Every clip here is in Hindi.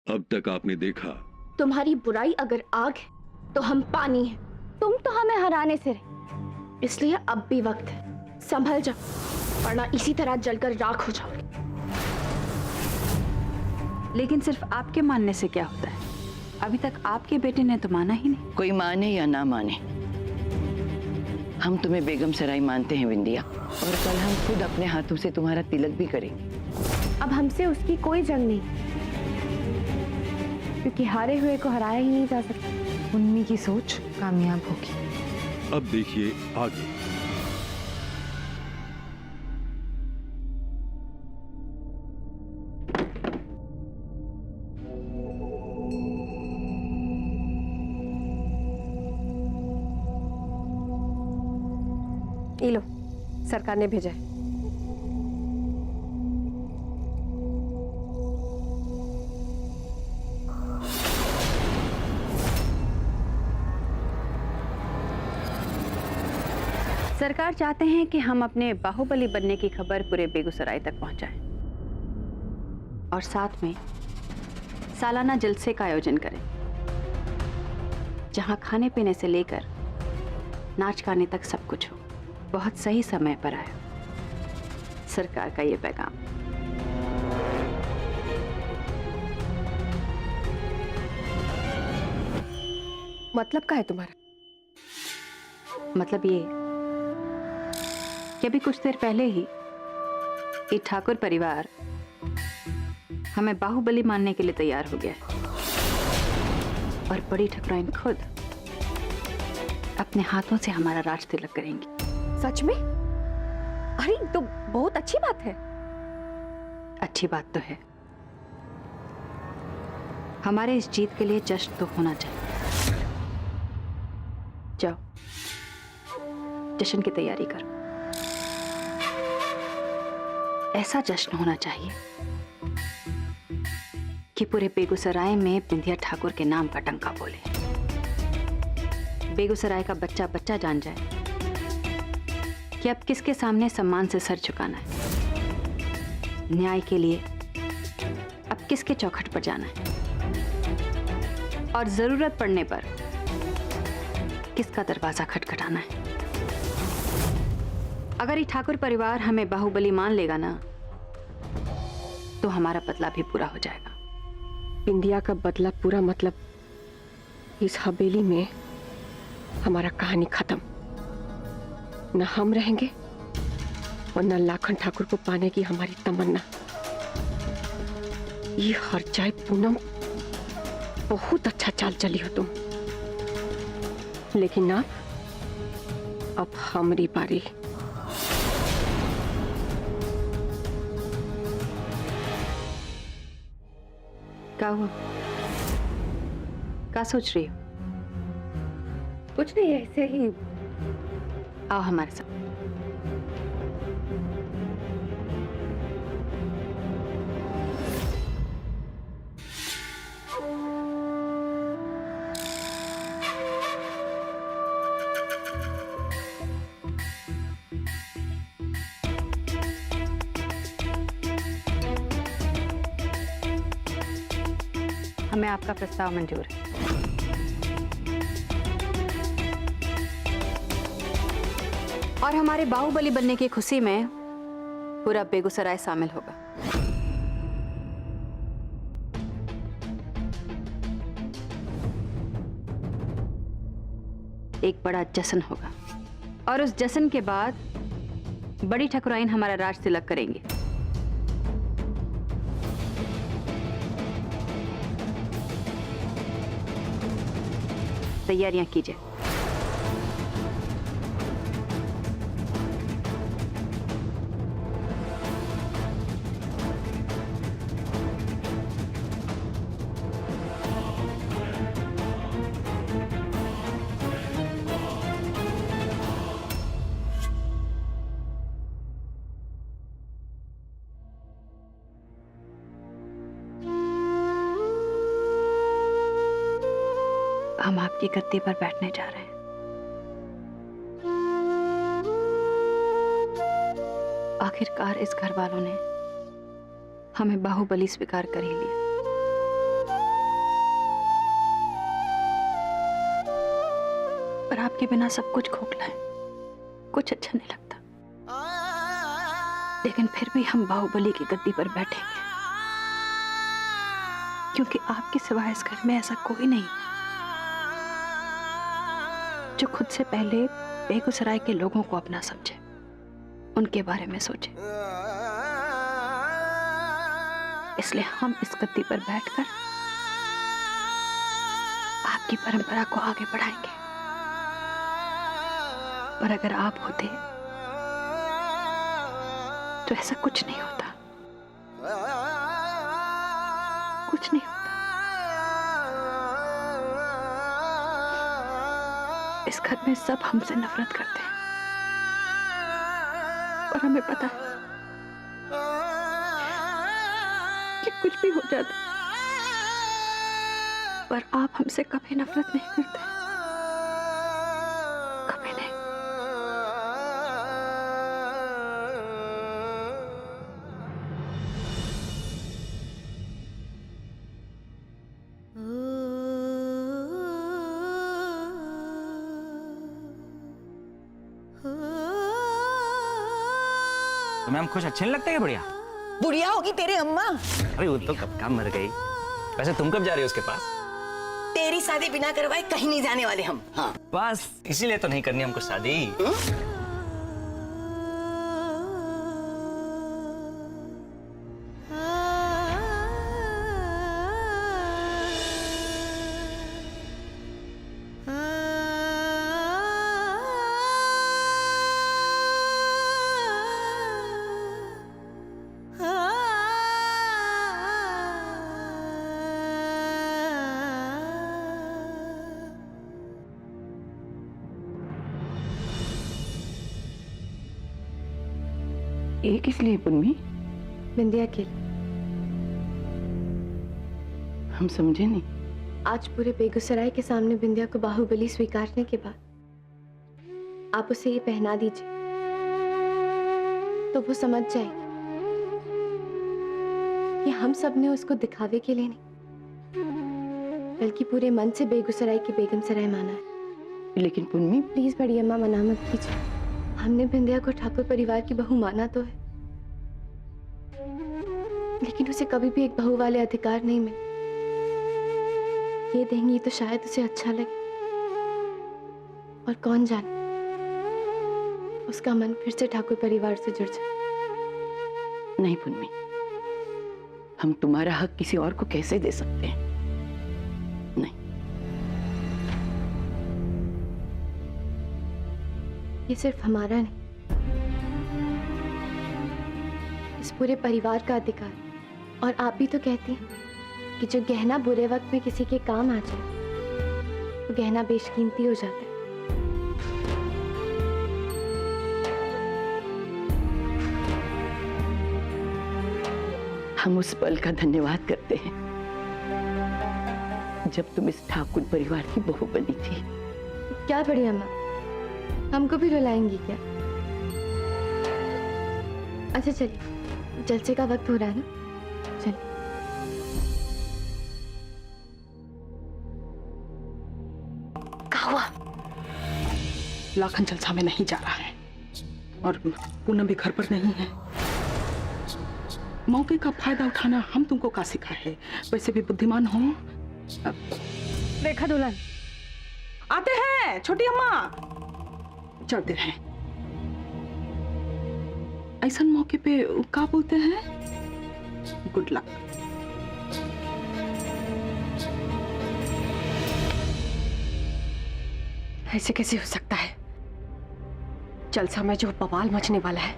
अब तक आपने देखा, तुम्हारी बुराई अगर आग है तो हम पानी हैं। तुम तो हमें हराने से रहे, इसलिए अब भी वक्त है, संभल जाओ वरना इसी तरह जलकर राख हो जाओगे। लेकिन सिर्फ आपके मानने से क्या होता है? अभी तक आपके बेटे ने तो माना ही नहीं। कोई माने या ना माने, हम तुम्हें बेगम सराय मानते हैं विंदिया, और कल हम खुद अपने हाथों से तुम्हारा तिलक भी करेंगे। अब हमसे उसकी कोई जंग नहीं, क्योंकि हारे हुए को हराया ही नहीं जा सकता। उन्मी की सोच कामयाब होगी। अब देखिए आगे। ये लो, सरकार ने भेजा है। सरकार चाहते हैं कि हम अपने बाहुबली बनने की खबर पूरे बेगूसराय तक पहुंचाएं और साथ में सालाना जलसे का आयोजन करें, जहां खाने पीने से लेकर नाच गाने तक सब कुछ हो। बहुत सही समय पर आया सरकार का ये पैगाम। मतलब क्या है तुम्हारा? मतलब ये कि अभी कुछ देर पहले ही ये ठाकुर परिवार हमें बाहुबली मानने के लिए तैयार हो गया है और बड़ी ठकुराइन खुद अपने हाथों से हमारा राज तिलक करेंगी। सच में? अरे तो बहुत अच्छी बात है। अच्छी बात तो है, हमारे इस जीत के लिए जश्न तो होना चाहिए। जाओ जश्न की तैयारी करो। ऐसा जश्न होना चाहिए कि पूरे बेगूसराय में बिंदिया ठाकुर के नाम का डंका बोले। बेगूसराय का बच्चा बच्चा जान जाए कि अब किसके सामने सम्मान से सर झुकाना है, न्याय के लिए अब किसके चौखट पर जाना है और जरूरत पड़ने पर किसका दरवाजा खटखटाना है। अगर ये ठाकुर परिवार हमें बाहुबली मान लेगा ना, तो हमारा बदला भी पूरा हो जाएगा। बिंदिया का बदला पूरा मतलब इस हवेली में हमारा कहानी खत्म। न हम रहेंगे और न लाखन ठाकुर को पाने की हमारी तमन्ना। ये हर जाए पूनम, बहुत अच्छा चाल चली हो तुम, लेकिन अब हमारी बारी। क्या हुआ? क्या सोच रही हो? कुछ नहीं, ऐसे ही। आओ हमारे साथ। हमें आपका प्रस्ताव मंजूर है। और हमारे बाहुबली बनने की खुशी में पूरा बेगूसराय शामिल होगा। एक बड़ा जश्न होगा और उस जश्न के बाद बड़ी ठकुराइन हमारा राज तिलक करेंगे। तैयारियां कीजिए। हम आपकी गद्दी पर बैठने जा रहे हैं। आखिरकार इस घर वालों ने हमें बाहुबली स्वीकार कर ही लिया। पर आपके बिना सब कुछ खोखला है, कुछ अच्छा नहीं लगता। लेकिन फिर भी हम बाहुबली की गद्दी पर बैठेंगे, क्योंकि आपके सिवाय इस घर में ऐसा कोई नहीं जो खुद से पहले बेगूसराय के लोगों को अपना समझे, उनके बारे में सोचे। इसलिए हम इस गद्दी पर बैठकर आपकी परंपरा को आगे बढ़ाएंगे। पर अगर आप होते तो ऐसा कुछ नहीं होता, कुछ नहीं होता। इस घर में सब हमसे नफरत करते हैं, और हमें पता है कि कुछ भी हो जाता, पर आप हमसे कभी नफरत नहीं करते, कभी नहीं। तो मैम कुछ अच्छे नहीं लगते क्या? बढ़िया बुढ़िया होगी तेरे अम्मा। अरे वो तो कब का मर गई। वैसे तुम कब जा रही हो उसके पास? तेरी शादी बिना करवाए कहीं नहीं जाने वाले हम। हाँ बस इसीलिए तो नहीं करनी हमको शादी। ये किस लिए पुन्नी? बिंदिया के लिए। हम समझे नहीं। आज पूरे बेगूसराय के सामने बिंदिया को बाहुबली स्वीकारने के बाद आप उसे ये पहना दीजिए, तो वो समझ जाएगी कि हम सब ने उसको दिखावे के लिए नहीं, बल्कि पूरे मन से बेगूसराय की बेगम सराय माना है। लेकिन पुन्नी प्लीज बड़ी अम्मा मना मत कीजिए। हमने बिंदिया को ठाकुर परिवार की बहू माना तो है, लेकिन उसे कभी भी एक बहू वाले अधिकार नहीं मिले। ये देंगी तो शायद उसे अच्छा लगे, और कौन जाने उसका मन फिर से ठाकुर परिवार से जुड़ जाए। नहीं पुन्नी, हम तुम्हारा हक किसी और को कैसे दे सकते हैं? नहीं। ये सिर्फ हमारा नहीं, इस पूरे परिवार का अधिकार। और आप भी तो कहती हैं कि जो गहना बुरे वक्त में किसी के काम आ जाए, वो गहना बेशकीमती हो जाता है। हम उस पल का धन्यवाद करते हैं जब तुम इस ठाकुर परिवार की बहू बनी थी। क्या बड़ी अम्मा, हमको भी रुलाएंगी क्या? अच्छा चलिए, जलसे का वक्त हो रहा है ना, चलिए। क्या हुआ? लाखन जलसा में नहीं जा रहा है, और पूनम भी घर पर नहीं है। मौके का फायदा उठाना हम तुमको का सिखा है? वैसे भी बुद्धिमान हो। देखा दुल्हन आते हैं, छोटी अम्मा चलते हैं। ऐसा मौके पे क्या बोलते हैं? Good luck. ऐसे कैसे हो सकता है? जलसा में जो बवाल मचने वाला है,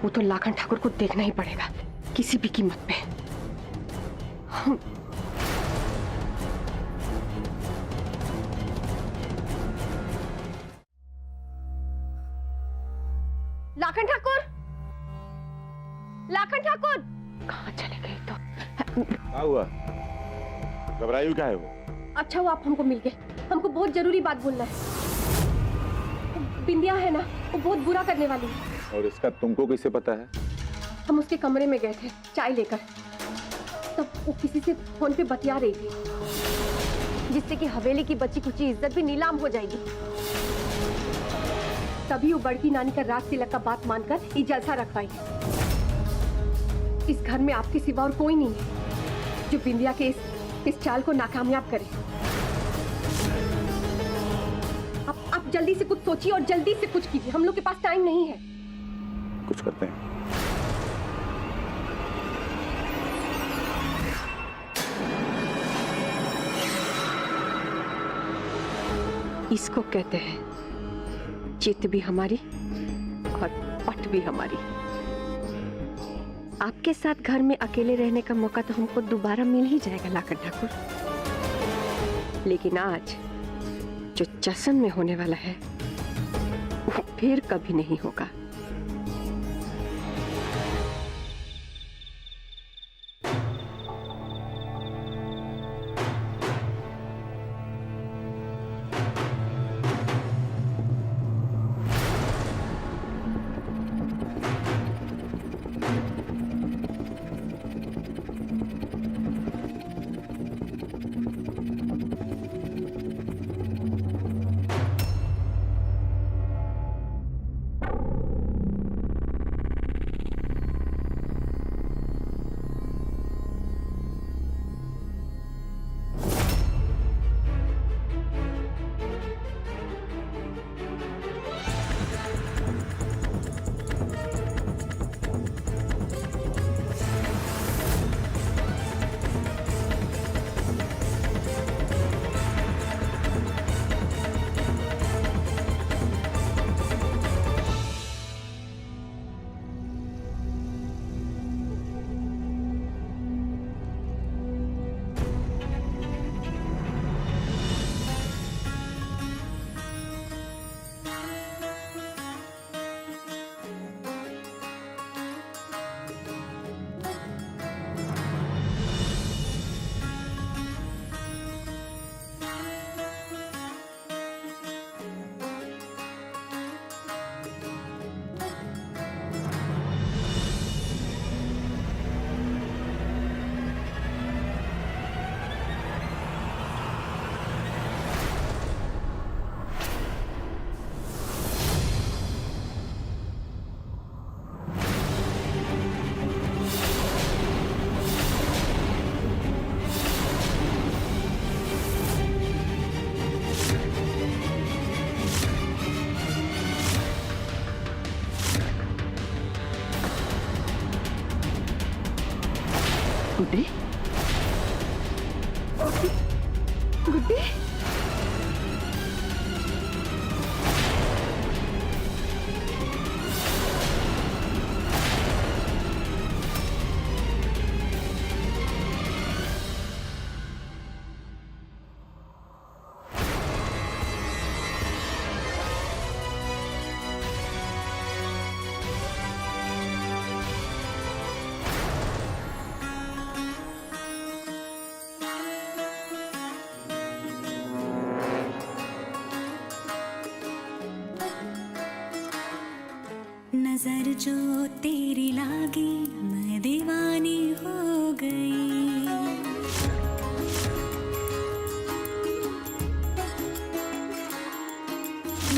वो तो लाखन ठाकुर को देखना ही पड़ेगा, किसी भी कीमत पे। लाखन ठाकुर, लाखन ठाकुर कहाँ चले गए? तो क्या हुआ? घबराई क्या है वो? अच्छा हुआ आप हमको मिल गए, हमको बहुत जरूरी बात बोलना है। बिंदिया है ना, वो बहुत बुरा करने वाली है। और इसका तुमको कैसे पता है? हम उसके कमरे में गए थे चाय लेकर, तब वो किसी से फोन पे बतिया रही थी। जिससे कि हवेली की बची कुची इज्जत भी नीलाम हो जाएगी। तभी वो बड़की नानी का राज तिलक का बात मानकर ये जलसा रखवाई। इस घर में आपके सिवा और कोई नहीं है जो बिंदिया के इस चाल को नाकामयाब करे। आप जल्दी से कुछ सोचिए और जल्दी से कुछ कीजिए, हम लोग के पास टाइम नहीं है। कुछ करते हैं। इसको कहते हैं चित भी हमारी और पट भी हमारी। आपके साथ घर में अकेले रहने का मौका तो हमको दोबारा मिल ही जाएगा लाखन ठाकुर, लेकिन आज जो जश्न में होने वाला है वो फिर कभी नहीं होगा। गुड्डी, गुड्डी, नजर जो तेरी लागी मैं दीवानी हो गई।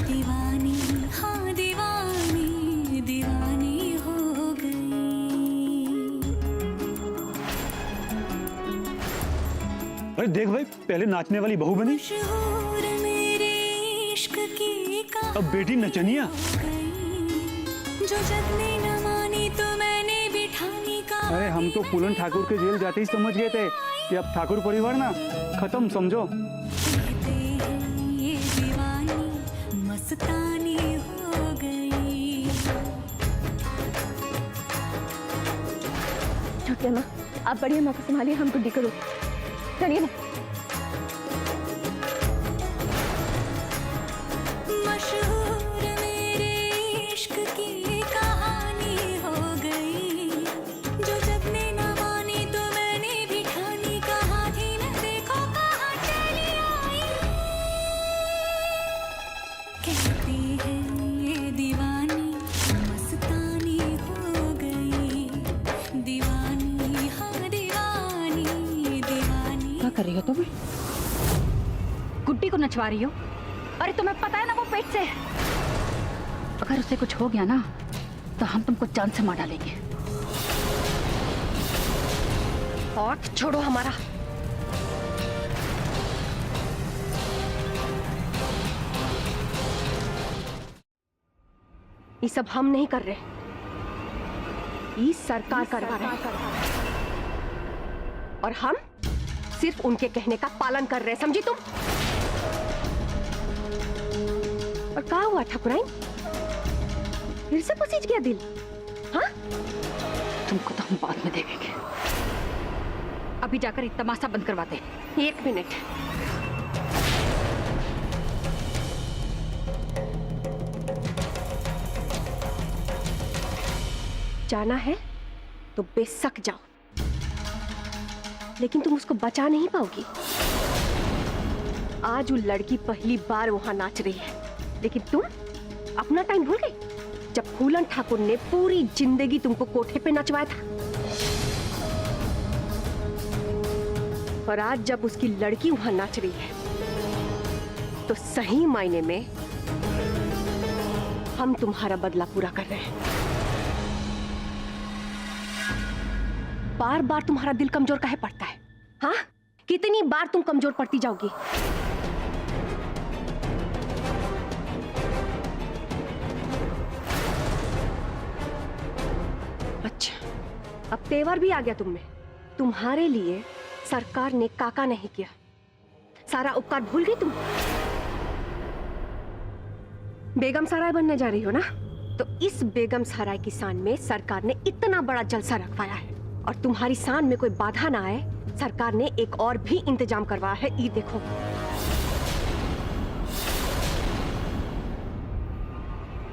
दीवानी हाँ दीवानी दीवानी हो गई। अरे देख भाई, पहले नाचने वाली बहू बनी, मशहूर मेरे इश्क की अब बेटी नचनिया। जो जब ने न मानी तो मैंने भी ठानी का। अरे हम तो फूलन ठाकुर के जेल जाते ही समझ गए थे कि अब ठाकुर परिवार ना खत्म समझो। कहते हैं ये दीवानी मस्तानी हो गई। छोटी अम्मा, आप बढ़िया माँ को संभालिए, हम गुड्डी करो। चलिए ना। मशहूर मेरे इश्क की कहानी हो गई। जो जब ने न मानी तो मैंने भी ठानी। कहा थी न देखो कहाँ चली आई। कहती है ये दीवानी मस्तानी हो गई। दीवानी हाँ दीवानी दीवानी। क्या कर रही हो तुम? गुड्डी को नचवा रही हो? अरे तुम्हें पता है ना वो पेट से है। अगर उसे कुछ हो गया ना तो हम तुमको जान से मार डालेंगे। हाथ छोड़ो हमारा। ये सब हम नहीं कर रहे, ये सरकार करवा रहे हैं। और हम सिर्फ उनके कहने का पालन कर रहे हैं, समझी तुम? और क्या हुआ ठाकुराइन? फिर से पसीज गया दिल? हाँ? तुमको तो हम बाद में देखेंगे। अभी जाकर ये तमाशा बंद करवाते हैं। 1 मिनट। जाना है तो बेशक जाओ, लेकिन तुम उसको बचा नहीं पाओगी। आज वो लड़की पहली बार वहां नाच रही है, लेकिन तुम अपना टाइम भूल गई जब फूलन ठाकुर ने पूरी जिंदगी तुमको कोठे पे नचवाया था। और आज जब उसकी लड़की वहां नाच रही है तो सही मायने में हम तुम्हारा बदला पूरा कर रहे हैं। बार बार तुम्हारा दिल कमजोर काहे पड़ता है? हाँ, कितनी बार तुम कमजोर पड़ती जाओगी? अच्छा, अब तेवर भी आ गया तुम में। तुम्हारे लिए सरकार ने काका नहीं किया, सारा उपकार भूल गई तुम। बेगम सराय बनने जा रही हो ना, तो इस बेगम सराय की शान में सरकार ने इतना बड़ा जलसा रखवाया है, और तुम्हारी शान में कोई बाधा ना आए, सरकार ने एक और भी इंतजाम करवाया है। ये देखो,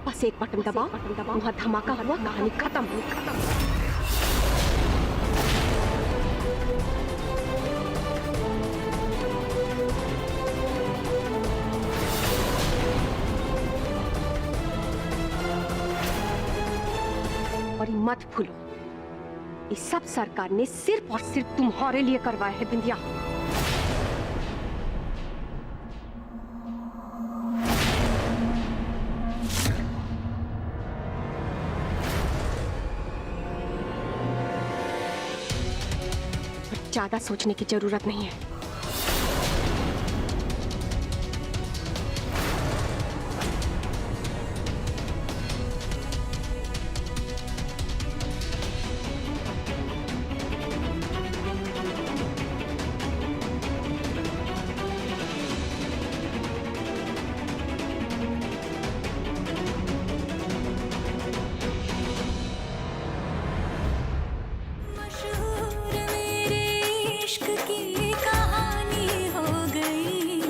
बस एक बटन दबाओ, वहां धमाका हुआ, कहानी खत्म। और मत भूलो, ये सब सरकार ने सिर्फ और सिर्फ तुम्हारे लिए करवाया है बिंदिया। ज्यादा सोचने की जरूरत नहीं है। मशहूर मेरे इश्क की कहानी हो गई,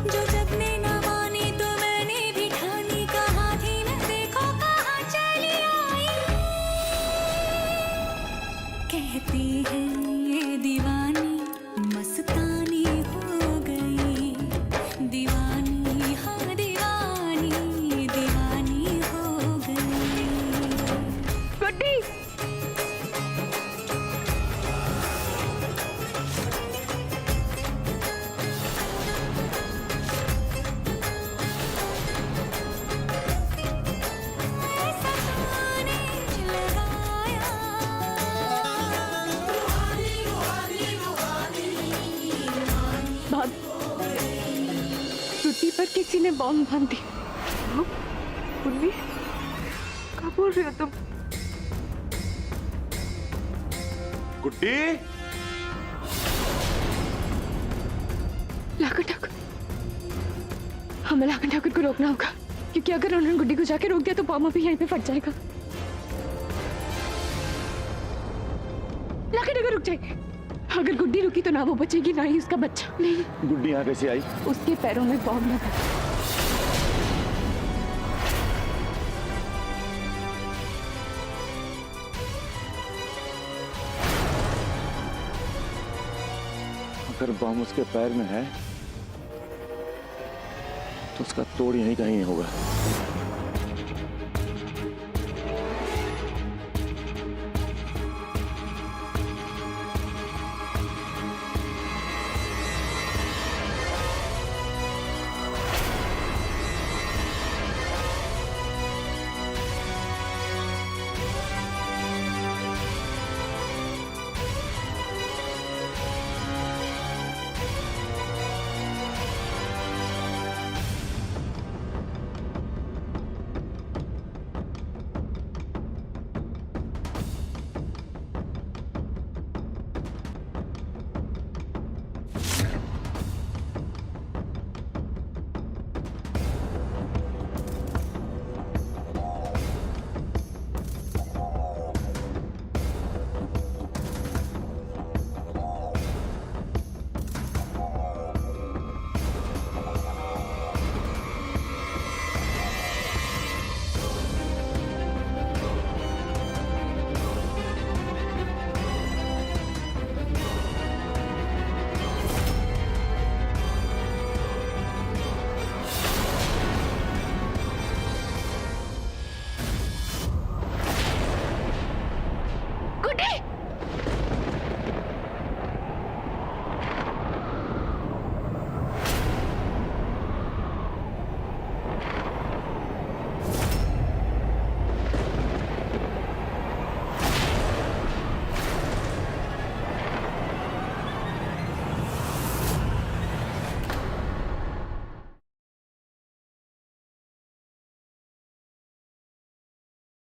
जो जब ने न मानी तो मैंने भी ठानी, कहा थी न देखो कहाँ चली आई। कहती है ये दीवानी मस्तानी हो गई, दीवानी हाँ दीवानी, दीवानी हो गई। गुड्डी, गुड्डी पर किसी ने बॉम्ब बांध दी। गुड्डी, क्या बोल रहे हो तुम? गुड्डी, लाखन ठाकुर, हमें लाखन ठाकुर को रोकना होगा, क्योंकि अगर उन्होंने गुड्डी को जाके रोक दिया तो बॉम्ब भी यहीं पे फट जाएगा। लाखन ठाकुर रुक जाए। अगर गुड्डी रुकी तो ना वो बचेगी ना ही उसका बच्चा। नहीं, गुड्डी यहाँ कैसे आई? उसके पैरों में बॉम्ब लगा। अगर बम उसके पैर में है तो उसका तोड़ यहीं कहीं होगा।